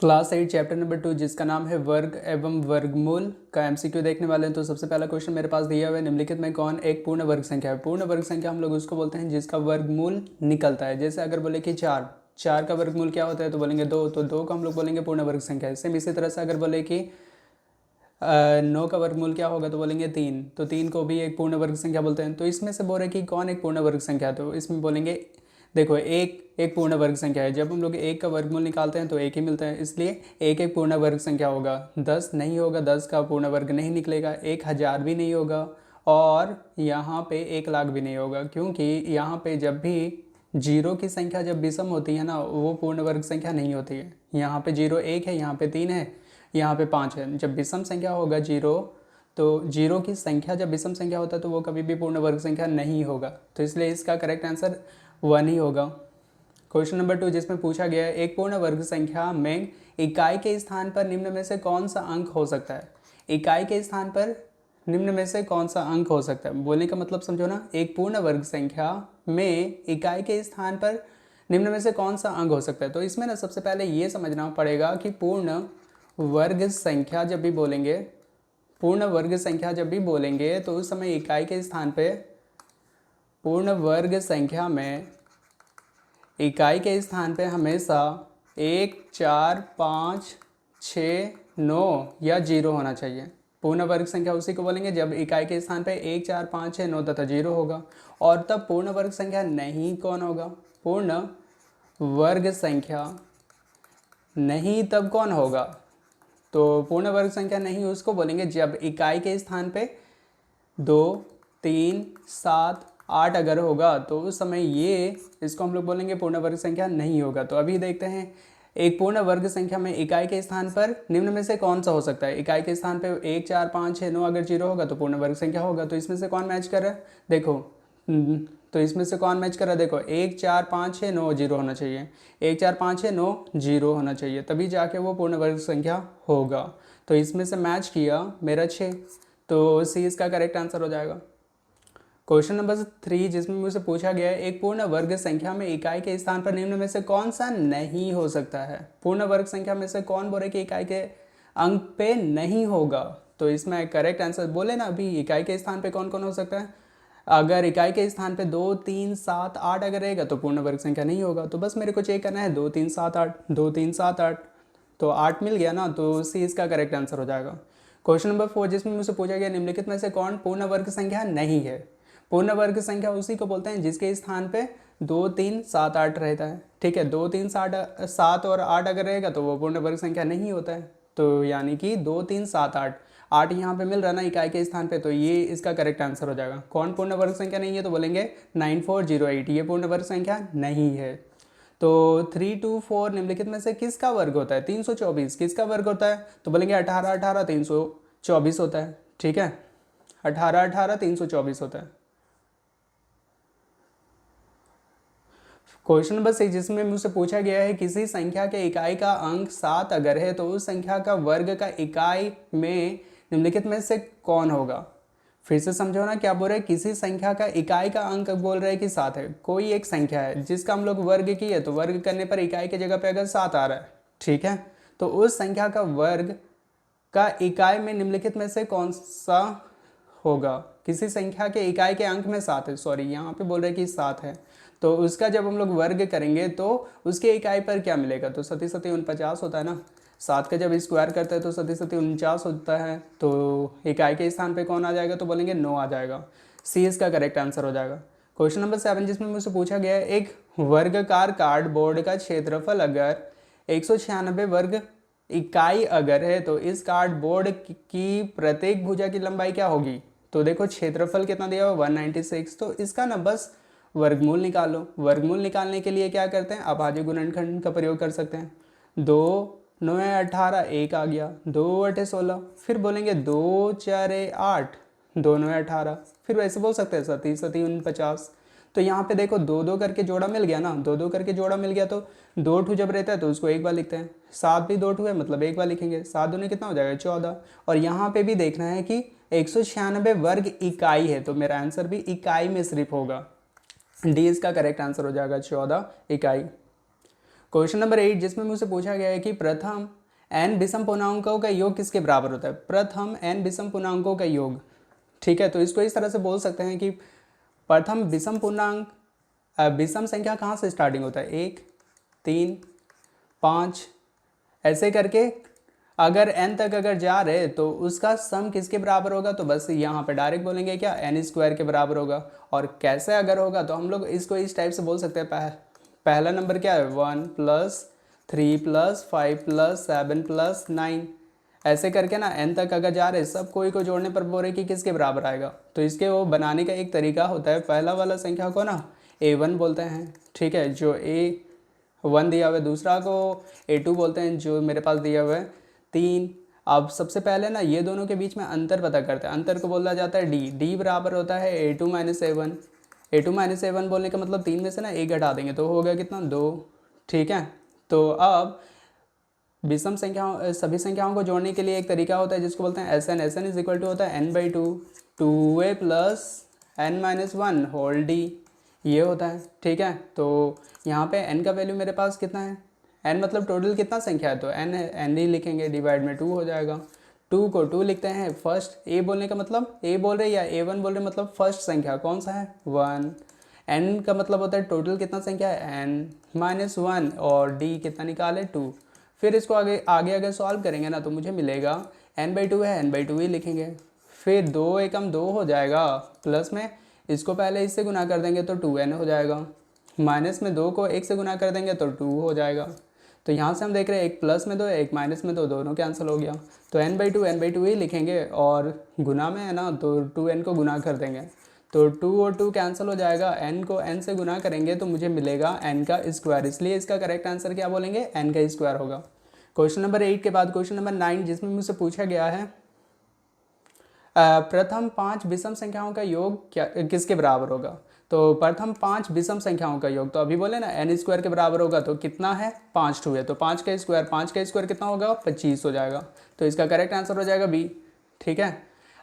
Class 8 chapter number 2 जिसका नाम है वर्ग एवं वर्गमूल का एमसीक्यू देखने वाले हैं। तो सबसे पहला क्वेश्चन मेरे पास दिया हुआ है, निम्नलिखित में कौन एक पूर्ण वर्ग संख्या है। पूर्ण वर्ग संख्या हम लोग उसको बोलते हैं जिसका वर्गमूल निकलता है। जैसे अगर बोले कि चार का वर्गमूल क्या होता है तो बोलेंगे 2, तो 2 को हम लोग बोलेंगे पूर्ण वर्ग संख्या है। सेम इसी तरह से अगर बोले कि 9 का वर्गमूल क्या होगा तो बोलेंगे 3, तो 3 को भी एक पूर्ण वर्ग संख्या बोलते हैं। तो इसमें से बोल रहे कि कौन एक पूर्ण वर्ग संख्या है, तो इसमें बोलेंगे देखो एक पूर्ण वर्ग संख्या है। जब हम लोग एक का वर्गमूल निकालते हैं तो एक ही मिलता है, इसलिए एक पूर्ण वर्ग संख्या होगा। 10 नहीं होगा, 10 का पूर्ण वर्ग नहीं निकलेगा। 1000 भी नहीं होगा, और यहाँ पे 1,00,000 भी नहीं होगा, क्योंकि यहाँ पे जब भी जीरो की संख्या जब विषम होती है ना, वो पूर्ण वर्ग संख्या नहीं होती है। यहाँ पे 0 1 है, यहाँ पे 3 है, यहाँ पे 5 है। जब विषम संख्या होगा जीरो, तो जीरो की संख्या जब विषम संख्या होता है तो वो कभी भी पूर्ण वर्ग संख्या नहीं होगा। तो इसलिए इसका करेक्ट आंसर 1 ही होगा। क्वेश्चन नंबर 2 जिसमें पूछा गया है, एक पूर्ण वर्ग संख्या में इकाई के स्थान पर निम्न में से कौन सा अंक हो सकता है। इकाई के स्थान पर निम्न में से कौन सा अंक हो सकता है, बोलने का मतलब समझो ना। एक पूर्ण वर्ग संख्या में इकाई के स्थान पर निम्न में से कौन सा अंक हो सकता है। तो इसमें ना सबसे पहले ये समझना पड़ेगा कि पूर्ण वर्ग संख्या जब भी बोलेंगे, पूर्ण वर्ग संख्या जब भी बोलेंगे तो उस समय इकाई के स्थान पे, पूर्ण वर्ग संख्या में इकाई के स्थान पे हमेशा 1, 4, 5, 6, 9 या 0 होना चाहिए। पूर्ण वर्ग संख्या उसी को बोलेंगे जब इकाई के स्थान पे 1, 4, 5, 6, 9 तथा 0 होगा। और तब पूर्ण वर्ग संख्या नहीं कौन होगा, पूर्ण वर्ग संख्या नहीं तब कौन होगा, तो पूर्ण वर्ग संख्या नहीं उसको बोलेंगे जब इकाई के स्थान पे 2, 3, 7, 8 अगर होगा तो उस समय ये इसको हम लोग बोलेंगे पूर्ण वर्ग संख्या नहीं होगा। तो अभी देखते हैं, एक पूर्ण वर्ग संख्या में इकाई के स्थान पर निम्न में से कौन सा हो सकता है। इकाई के स्थान पे 1, 4, 5, 6, 9 अगर 0 होगा तो पूर्ण वर्ग संख्या होगा। तो इसमें से कौन मैच कर रहा है, देखो तो इसमें से कौन मैच कर रहा है, देखो 1, 4, 5, 6, 9 0 होना चाहिए। 1, 4, 5, 6, 9 0 होना चाहिए, तभी जाके वो पूर्ण वर्ग संख्या होगा। तो इसमें से मैच किया मेरा 6, तो सी इसका करेक्ट आंसर हो जाएगा। क्वेश्चन नंबर 3 जिसमें मुझसे पूछा गया है, एक पूर्ण वर्ग संख्या में इकाई के स्थान पर निम्न में से कौन सा नहीं हो सकता है। पूर्ण वर्ग संख्या में से कौन बोले कि इकाई के अंक पे नहीं होगा, तो इसमें करेक्ट आंसर बोले ना अभी इकाई के स्थान पे कौन कौन हो सकता है। अगर इकाई के स्थान पे 2, 3, 7, 8 अगर रहेगा तो पूर्ण वर्ग संख्या नहीं होगा। तो बस मेरे को चेक करना है 2, 3, 7, 8, 2, 3, 7, 8, तो 8 मिल गया ना, तो सी इसका करेक्ट आंसर हो जाएगा। क्वेश्चन नंबर 4 जिसमें मुझसे पूछा गया, निम्नलिखित में से कौन पूर्ण वर्ग संख्या नहीं है। पूर्ण वर्ग संख्या उसी को बोलते हैं जिसके स्थान पे 2, 3, 7, 8 रहता है। ठीक है, 2, 3, 7 और 8 अगर रहेगा तो वो पूर्ण वर्ग संख्या नहीं होता है। तो यानी कि 2, 3, 7, 8, 8 यहाँ पे मिल रहा ना इकाई के स्थान पे, तो ये इसका करेक्ट आंसर हो जाएगा। कौन पूर्ण वर्ग संख्या नहीं है, तो बोलेंगे 9408, ये पूर्ण वर्ग संख्या नहीं है। तो 3, 2, 4 निम्नलिखित में से किसका वर्ग होता है, 324 किसका वर्ग होता है, तो बोलेंगे 18, 18, 324 होता है। ठीक है, 18, 18, 324 होता है। क्वेश्चन नंबर 6 जिसमें मुझसे पूछा गया है, किसी संख्या के इकाई का अंक 7 अगर है तो उस संख्या का वर्ग का इकाई में निम्नलिखित में से कौन होगा। फिर से समझो ना, क्या बोल रहे हैं, किसी संख्या का इकाई का अंक बोल रहे हैं कि 7 है। कोई एक संख्या है जिसका हम लोग वर्ग किए, तो वर्ग करने पर इकाई की जगह पे अगर 7 आ रहा है, ठीक है, तो उस संख्या का वर्ग का इकाई में निम्नलिखित में से कौन सा होगा। किसी संख्या के इकाई के अंक में 7 है, सॉरी यहाँ पे बोल रहे हैं कि 7 है, तो उसका जब हम लोग वर्ग करेंगे तो उसके इकाई पर क्या मिलेगा, तो 7 7 49 होता है ना। 7 का जब स्क्वायर करते हैं तो 7 7 49 होता है, तो इकाई के स्थान पे कौन आ जाएगा, तो बोलेंगे 9 आ जाएगा। सी इसका करेक्ट आंसर हो जाएगा। क्वेश्चन नंबर 7 जिसमें मुझसे पूछा गया है, एक वर्गाकार कार्डबोर्ड का क्षेत्रफल अगर 196 वर्ग इकाई अगर है तो इस कार्डबोर्ड की प्रत्येक भुजा की लंबाई क्या होगी। तो देखो क्षेत्रफल कितना दिया हुआ 196, तो इसका ना बस वर्गमूल निकालो। वर्गमूल निकालने के लिए क्या करते हैं, अभाज्य गुणनखंड का प्रयोग कर सकते हैं। 2, 9, 18, 1 आ गया, 2, 8, 16, फिर बोलेंगे 2, 4, 8, 2, 9, 18, फिर वैसे बोल सकते हैं 7 7 49। तो यहाँ पे देखो 2 2 करके जोड़ा मिल गया ना, 2 2 करके जोड़ा मिल गया, तो 2 ठू जब रहता है तो उसको एक बार लिखते हैं। 7 भी 2 ठू है, मतलब एक बार लिखेंगे। 7 दूनी कितना हो जाएगा 14। और यहाँ पे भी देखना है कि 196 वर्ग इकाई है, तो मेरा आंसर भी इकाई में सिर्फ होगा। डी इसका करेक्ट आंसर हो जाएगा 14 इकाई। क्वेश्चन नंबर 8 जिसमें मुझसे पूछा गया है कि प्रथम n विषम पूर्णांकों का योग किसके बराबर होता है। प्रथम n विषम पूर्णांकों का योग, ठीक है। तो इसको इस तरह से बोल सकते हैं कि प्रथम विषम पूर्णांक विषम संख्या कहाँ से स्टार्टिंग होता है, 1 3 5 ऐसे करके अगर n तक अगर जा रहे तो उसका सम किसके बराबर होगा। तो बस यहाँ पे डायरेक्ट बोलेंगे क्या, n स्क्वायर के बराबर होगा। और कैसे अगर होगा तो हम लोग इसको इस टाइप से बोल सकते हैं। पहला नंबर क्या है, 1 + 3 + 5 + 7 + 9 ऐसे करके ना n तक अगर जा रहे सब कोई को जोड़ने पर बोल रहे कि किसके बराबर आएगा। तो इसके वो बनाने का एक तरीका होता है, पहला वाला संख्या को ना a1 बोलते हैं, ठीक है, जो a1 दिया हुआ है। दूसरा को a2 बोलते हैं जो मेरे पास दिया हुआ है 3। अब सबसे पहले ना ये दोनों के बीच में अंतर पता करते हैं, अंतर को बोला जाता है d बराबर होता है a2 - a1। a2 - a1 बोलने का मतलब 3 में से ना 1 घटा देंगे तो हो गया कितना, 2, ठीक है। तो अब विषम संख्याओं सभी संख्याओं को जोड़ने के लिए एक तरीका होता है जिसको बोलते हैं SN। SN is equal to होता है n/2 2a + n - 1 d, ये होता है, ठीक है। तो यहाँ पे n का वैल्यू मेरे पास कितना है, n मतलब टोटल कितना संख्या है, तो n ही लिखेंगे, डिवाइड में 2 हो जाएगा। 2 को 2 लिखते हैं। फर्स्ट a बोलने का मतलब a बोल रहे या a1 बोल रहे, मतलब फर्स्ट संख्या कौन सा है, 1। n का मतलब होता है टोटल कितना संख्या है, n - 1 और d कितना निकाले, 2। फिर इसको आगे अगर सॉल्व करेंगे ना तो मुझे मिलेगा n/2 है, n/2 ही लिखेंगे। फिर 2 एकम 2 हो जाएगा, प्लस में इसको पहले इससे गुना कर देंगे तो 2n हो जाएगा, माइनस में 2 को 1 से गुना कर देंगे तो 2 हो जाएगा। तो यहाँ से हम देख रहे हैं एक प्लस में 2 एक माइनस में 2, दोनों कैंसिल हो गया। तो n/2 ही लिखेंगे और गुना में है ना तो 2n को गुना कर देंगे तो 2 और 2 कैंसिल हो जाएगा। n को n से गुना करेंगे तो मुझे मिलेगा n का स्क्वायर, इसलिए इसका करेक्ट आंसर क्या बोलेंगे, n का स्क्वायर होगा। क्वेश्चन नंबर 8 के बाद क्वेश्चन नंबर 9 जिसमें मुझसे पूछा गया है प्रथम 5 विषम संख्याओं का योग क्या किसके बराबर होगा। तो प्रथम 5 विषम संख्याओं का योग, तो अभी बोले ना n स्क्वायर के बराबर होगा, तो कितना है 5 2 है, तो 5 का स्क्वायर कितना होगा, 25 हो जाएगा। तो इसका करेक्ट आंसर हो जाएगा बी, ठीक है।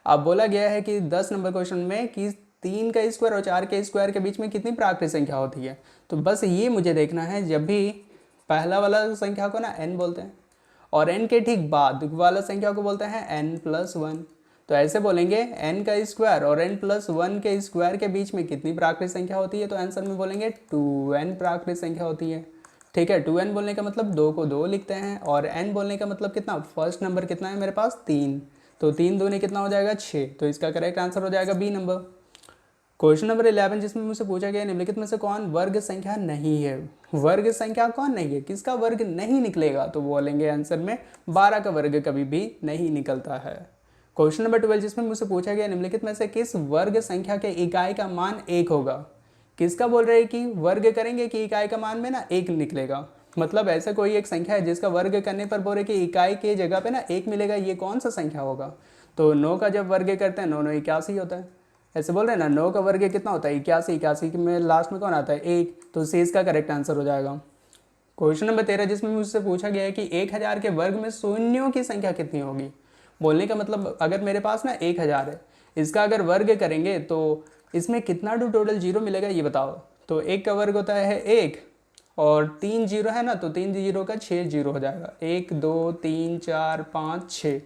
अब बोला गया है कि 10 नंबर क्वेश्चन में कि 3 का स्क्वायर और 4 के स्क्वायर के बीच में कितनी प्राकृत संख्या होती है। तो बस ये मुझे देखना है, जब भी पहला वाला संख्या को ना n बोलते हैं और n के ठीक बाद वाला संख्या को बोलते हैं n+1। तो ऐसे बोलेंगे n का स्क्वायर और n+1 के स्क्वायर के बीच में कितनी प्राकृत संख्या होती है, तो आंसर में बोलेंगे 2n प्राकृत संख्या होती है, ठीक है। 2n बोलने का मतलब 2 को 2 लिखते हैं और n बोलने का मतलब कितना, फर्स्ट नंबर कितना है मेरे पास 3, तो 3 दूनी कितना हो जाएगा 6, तो इसका करेक्ट आंसर हो जाएगा बी नंबर। क्वेश्चन नंबर 11 जिसमें मुझसे पूछा गया निम्नलिखित में से कौन वर्ग संख्या नहीं है। वर्ग संख्या कौन नहीं है, किसका वर्ग नहीं निकलेगा, तो बोलेंगे आंसर में 12 का वर्ग कभी भी नहीं निकलता है। क्वेश्चन नंबर 12 जिसमें मुझसे पूछा गया निम्नलिखित में से किस वर्ग संख्या के इकाई का मान 1 होगा। किसका बोल रहे हैं कि वर्ग करेंगे कि इकाई का मान में ना 1 निकलेगा, मतलब ऐसा कोई एक संख्या है जिसका वर्ग करने पर बोल रहे कि इकाई के जगह पे ना 1 मिलेगा, ये कौन सा संख्या होगा। तो 9 का जब वर्ग करते हैं 9 9 81 होता है, ऐसे बोल रहे हैं ना 9 का वर्ग कितना होता है 81, 81 में लास्ट में कौन आता है 1, तो C इसका करेक्ट आंसर हो जाएगा। क्वेश्चन नंबर 13 जिसमें मुझसे पूछा गया है कि 1000 के वर्ग में शून्यों की संख्या कितनी होगी। बोलने का मतलब अगर मेरे पास ना 1000 है, इसका अगर वर्ग करेंगे तो इसमें कितना टोटल जीरो मिलेगा ये बताओ। तो 1 का वर्ग होता है 1 और 3 जीरो है ना, तो 3 जीरो का 6 जीरो हो जाएगा, 1 2 3 4 5 6,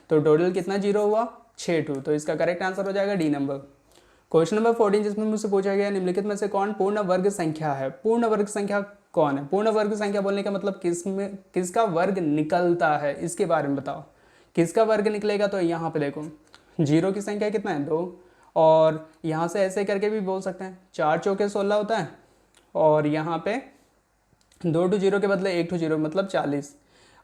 तो टोटल कितना जीरो हुआ 6 2, तो इसका करेक्ट आंसर हो जाएगा डी नंबर। क्वेश्चन नंबर 14 जिसमें मुझसे पूछा गया निम्नलिखित में से कौन पूर्ण वर्ग संख्या है। पूर्ण वर्ग संख्या कौन है, पूर्ण वर्ग संख्या बोलने का मतलब किसका वर्ग निकलता है, इसके बारे में बताओ। किसका वर्ग निकलेगा, तो यहाँ पे देखो जीरो की संख्या कितना है 2, और यहाँ से ऐसे करके भी बोल सकते हैं 4 चौके 16 होता है, और यहाँ पे 2 टू जीरो के बदले 1 टू जीरो मतलब 40,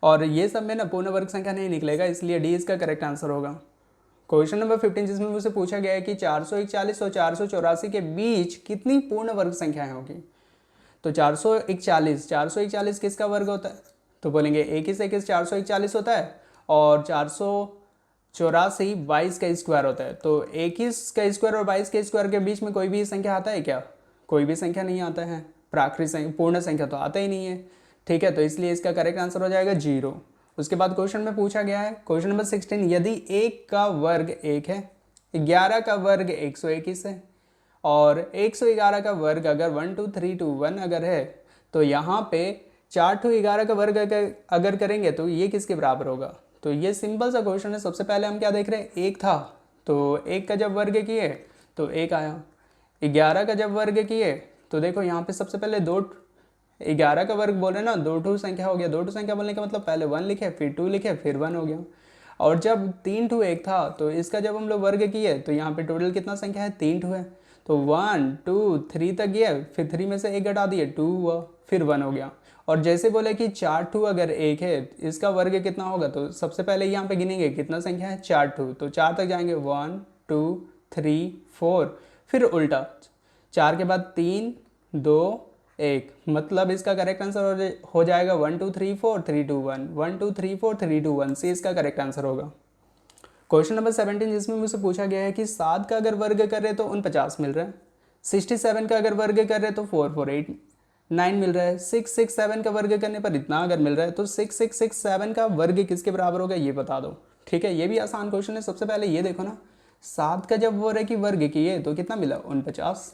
और ये सब में ना पूर्ण वर्ग संख्या नहीं निकलेगा, इसलिए डी इसका करेक्ट आंसर होगा। क्वेश्चन नंबर 15 जिसमें मुझसे पूछा गया है कि 441 और 484 के बीच कितनी पूर्ण वर्ग संख्याएं होगी। तो 441 किसका वर्ग होता है, तो बोलेंगे 21 21 441 होता है, और 484 22 का स्क्वायर होता है। तो 21 का स्क्वायर और 22 के स्क्वायर के बीच में कोई भी संख्या आता है क्या, कोई भी संख्या नहीं आता है, प्राकृत संख्या पूर्ण संख्या तो आता ही नहीं है, ठीक है। तो इसलिए इसका करेक्ट आंसर हो जाएगा 0। उसके बाद क्वेश्चन में पूछा गया है क्वेश्चन नंबर 16, यदि 1 का वर्ग 1 है, 11 का वर्ग 121 है, और 111 का वर्ग अगर 1 2 3 2 1 अगर है, तो यहाँ पे 4 टू 11 का वर्ग अगर करेंगे तो ये किसके बराबर होगा। तो ये सिंपल सा क्वेश्चन है। सबसे पहले हम क्या देख रहे हैं, 1 था तो 1 का जब वर्ग किए तो 1 आया। 11 का जब वर्ग किए तो देखो यहाँ पे सबसे पहले 11 का वर्ग बोल रहे हैं ना, 2 टू संख्या हो गया। 2 टू संख्या बोलने का मतलब पहले 1 लिखे फिर 2 लिखे फिर 1 हो गया। और जब 3 टू 1 था तो इसका जब हम लोग वर्ग किए तो यहाँ पे टोटल कितना संख्या है, 3 टू है। तो 1 2 3 तक गए, फिर 3 में से 1 घटा दिए 2 हुआ, फिर 1 हो गया। और जैसे बोले कि 4 टू अगर 1 है इसका वर्ग कितना होगा, तो सबसे पहले यहाँ पे गिनेंगे कितना संख्या है, 4 टू, तो 4 तक जाएंगे 1 2 3 4, फिर उल्टा 4 के बाद 3 2 1, मतलब इसका करेक्ट आंसर हो जाएगा 1 2 3 4 3 2 1, 1 2 3 4 3 2 1, सी इसका करेक्ट आंसर होगा। क्वेश्चन नंबर 17 जिसमें मुझसे पूछा गया है कि 7 का अगर वर्ग कर रहे तो 49 मिल रहा है, 67 का अगर वर्ग कर रहे तो 4489 मिल रहा है, 667 का वर्ग करने पर इतना अगर मिल रहा है तो 6667 का वर्ग किसके बराबर होगा ये बता दो। ठीक है, ये भी आसान क्वेश्चन है। सबसे पहले ये देखो ना, 7 का जब वर्ग किए तो कितना मिला 49,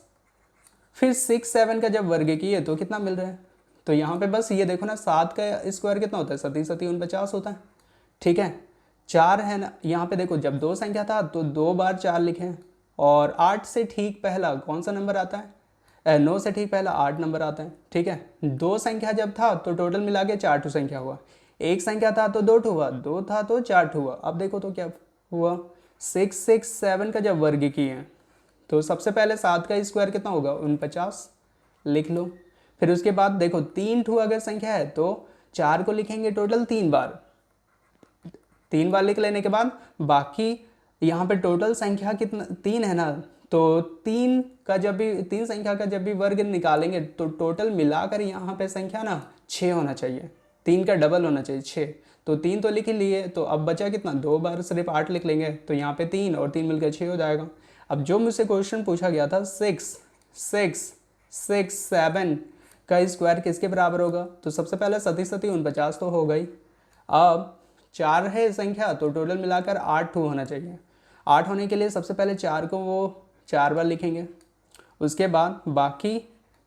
फिर 67 का जब वर्ग किए तो कितना मिल रहा है। तो यहाँ पे बस ये देखो ना, 7 का स्क्वायर कितना होता है, 7 7 49 होता है। ठीक है, 4 है ना, यहाँ पे देखो जब 2 संख्या था तो 2 बार 4 लिखे, और 8 से ठीक पहला कौन सा नंबर आता है, 9 से ठीक पहला 8 नंबर आता है। ठीक है, 2 संख्या जब था तो टोटल मिला के 4 टू संख्या हुआ, 1 संख्या था तो 2 टू हुआ, 2 था तो 4 टू हुआ। अब देखो तो क्या हुआ, 667 का जब वर्ग किए तो सबसे पहले 7 का स्क्वायर कितना होगा 49 लिख लो। फिर उसके बाद देखो 3 टू अगर संख्या है तो 4 को लिखेंगे टोटल 3 बार, 3 बार लिख लेने के बाद बाकी यहाँ पे टोटल संख्या कितना 3 है ना, तो 3 संख्या का जब भी वर्ग निकालेंगे तो टोटल मिलाकर यहाँ पे संख्या ना 6 होना चाहिए, 3 का डबल होना चाहिए 6। तो 3 तो लिख ही लिए, तो अब बचा कितना, 2 बार सिर्फ 8 लिख लेंगे, तो यहाँ पे 3 और 3 मिलकर 6 हो जाएगा। अब जो मुझसे क्वेश्चन पूछा गया था 667 का स्क्वायर किसके बराबर होगा, तो सबसे पहले 7 49 तो हो गई। अब 4 है संख्या तो टोटल मिलाकर 8 होना चाहिए। 8 होने के लिए सबसे पहले 4 को वो 4 बार लिखेंगे, उसके बाद बाकी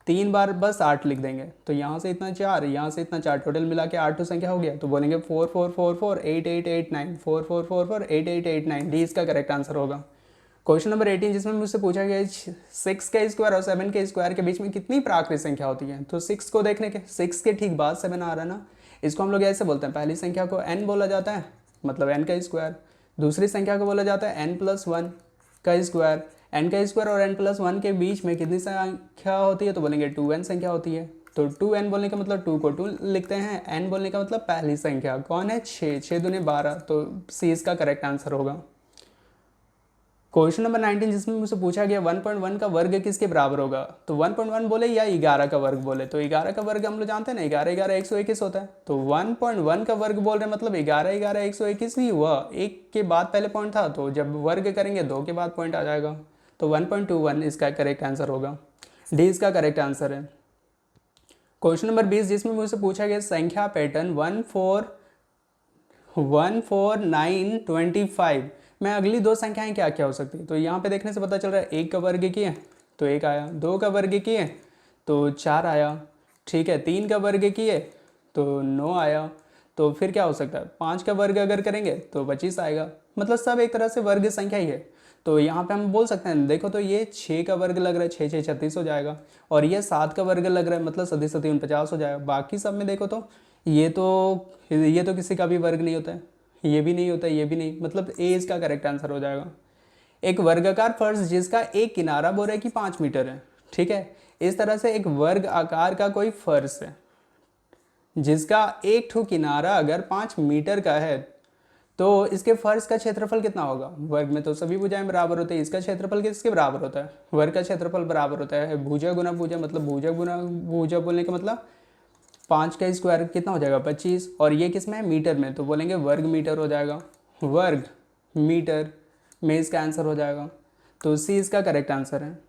3 बार बस 8 लिख देंगे। तो यहाँ से इतना 4, यहाँ से इतना 4, टोटल मिला के 8 संख्या हो गया। तो बोलेंगे 4 4 4 4 8 8 8 9, 4 4 4 4 8 8 8 9, डी इसका करेक्ट आंसर होगा। क्वेश्चन नंबर 18 जिसमें मुझसे पूछा गया 6 के स्क्वायर और 7 के स्क्वायर के बीच में कितनी प्राकृत संख्या होती है। तो 6 को देखने के 6 के ठीक बाद 7 आ रहा है ना, इसको हम लोग ऐसे बोलते हैं, पहली संख्या को n बोला जाता है मतलब n का स्क्वायर, दूसरी संख्या को बोला जाता है n+1 का स्क्वायर। n का स्क्वायर और n+1 के बीच में कितनी संख्या होती है, तो बोलेंगे 2n संख्या होती है। तो 2n बोलने का मतलब 2 को 2 लिखते हैं, n बोलने का मतलब पहली संख्या कौन है 6, 6 दूनी 12, तो सी इसका करेक्ट आंसर होगा। क्वेश्चन नंबर 19 जिसमें मुझसे पूछा गया 1.1 का वर्ग किसके बराबर होगा। तो 1.1 बोले या 11 का वर्ग बोले, तो 11 का वर्ग हम लोग जानते हैं ना, 11 11 121 होता है। तो 1.1 का वर्ग बोल रहे हैं मतलब 11 11 121 नहीं हुआ, 1 के बाद पहले पॉइंट था, तो जब वर्ग करेंगे 2 के बाद पॉइंट आ जाएगा। तो 1.21 इसका करेक्ट आंसर होगा, डी इसका करेक्ट आंसर है। क्वेश्चन नंबर 20 जिसमें मुझसे पूछा गया संख्या पैटर्न 14925 में अगली 2 संख्याएं क्या क्या हो सकती है। तो यहाँ पे देखने से पता चल रहा है 1 का वर्ग किए तो 1 आया, 2 का वर्ग किए तो 4 आया, ठीक है, 3 का वर्ग किए तो 9 आया, तो फिर क्या हो सकता है 5 का वर्ग अगर करेंगे तो 25 आएगा, मतलब सब एक तरह से वर्ग संख्या ही है। तो यहाँ पे हम बोल सकते हैं देखो तो ये 6 का वर्ग लग रहा है, 6 6 36 हो जाएगा, और ये 7 का वर्ग लग रहा है मतलब 7 7 49 हो जाएगा। बाकी सब में देखो तो ये तो किसी का भी वर्ग नहीं होता है, ये भी नहीं होता है, ये भी नहीं, मतलब ए इसका करेक्ट आंसर हो जाएगा। एक वर्गाकार फर्श जिसका एक किनारा बोल रहा है कि 5 मीटर है, ठीक है, इस तरह से एक वर्ग आकार का कोई फर्श है जिसका एक ठो किनारा अगर 5 मीटर का है तो इसके फर्श का क्षेत्रफल कितना होगा। वर्ग में तो सभी भुजाएं बराबर होते हैं, इसका क्षेत्रफल किसके बराबर होता है, वर्ग का क्षेत्रफल बराबर होता है भुजा गुना भुजा, मतलब भुजा गुना भुजा बोलने का मतलब 5 का स्क्वायर कितना हो जाएगा 25, और ये किस में है मीटर में, तो बोलेंगे वर्ग मीटर हो जाएगा, वर्ग मीटर में इसका आंसर हो जाएगा। तो सी इसका करेक्ट आंसर है।